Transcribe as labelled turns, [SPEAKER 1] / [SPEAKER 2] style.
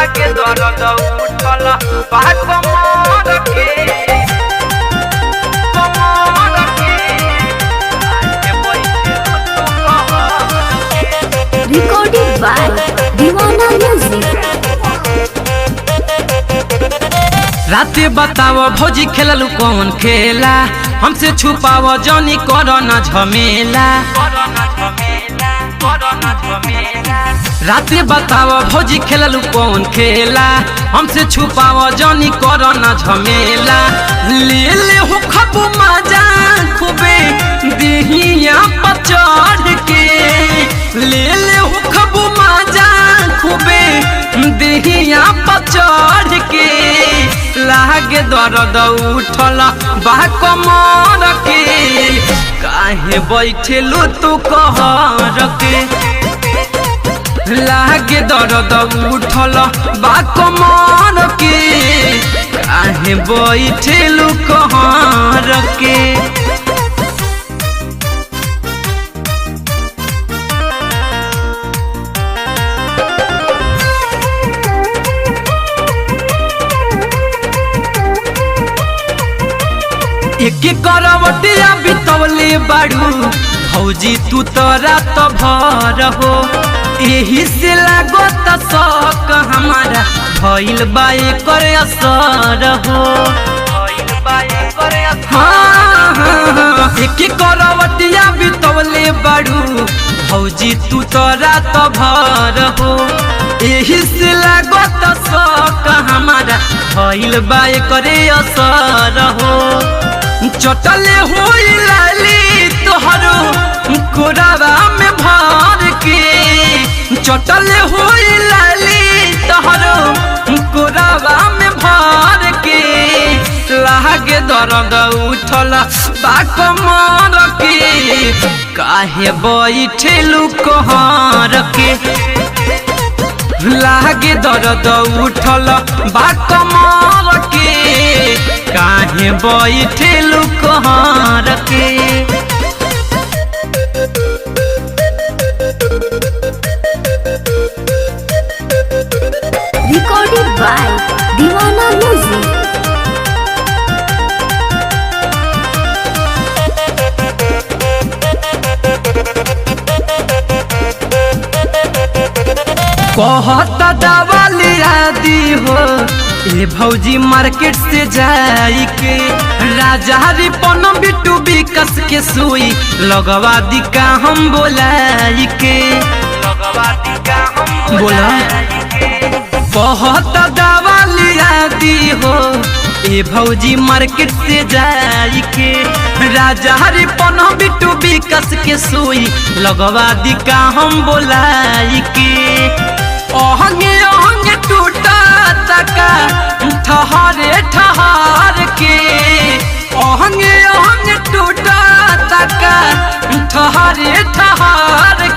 [SPEAKER 1] लागे दर्द उठल बा कमर के
[SPEAKER 2] Recorded by Divana Music.
[SPEAKER 3] राते बताव भौजी खेललू कौन खेला हमसे छुपाव जानी करो न झमेला। राते बताव भौजी खेललू कौन खेला हमसे छुपाव जानी करो न झमेला। ले ले हो खबू मजा खूबे देहिया पर चढ़ के ले ले हो खबू मजा खूबे देहिया पर चढ़ के लागे दर्द उठल बा कमर के काहे बैठेलू तू कहर के लागे दर्द उठल बा कमर के काहे बैठेलू कहर के। एक करवटिया बितवले बाड़ू भौजी तू तो रात भर हो एही से लागत शौक हमारा भइल बा एकर असर हो। हाँ, एक करवटिया बितवले बाड़ू भौजी तू तो रात भर हो एही से लागत शौक हमारा भइल बा एकर असर हो। चटले हुई लाली तोहरो कोरावा में भर के चटले हुई लाली तोहरो कोरावा में भर के लागे दर्द उठल बा कमर के काहे बैठेलू कहर के लागे दर्द उठल बा कमर के काहे बैठेलू कहर के।
[SPEAKER 2] Recorded by Divana Music.
[SPEAKER 3] कहता दवा लिया दी हो ए भौजी मार्केट से जाई के राजा रिपन बिट्टू विकस के सुई लगवा दी का हम बोलाई के बोला बहुत दवा लिया दी हो ए भौजी मार्केट से जाई के राजा रिपन बिट्टू विकस के सुई लगवा दी का हम बोलाई के। ओहंगे ओहंगे टूटा तका ठहरे ठहर के ओहंगे ओहंगे टूटा तका ठहरे ठहर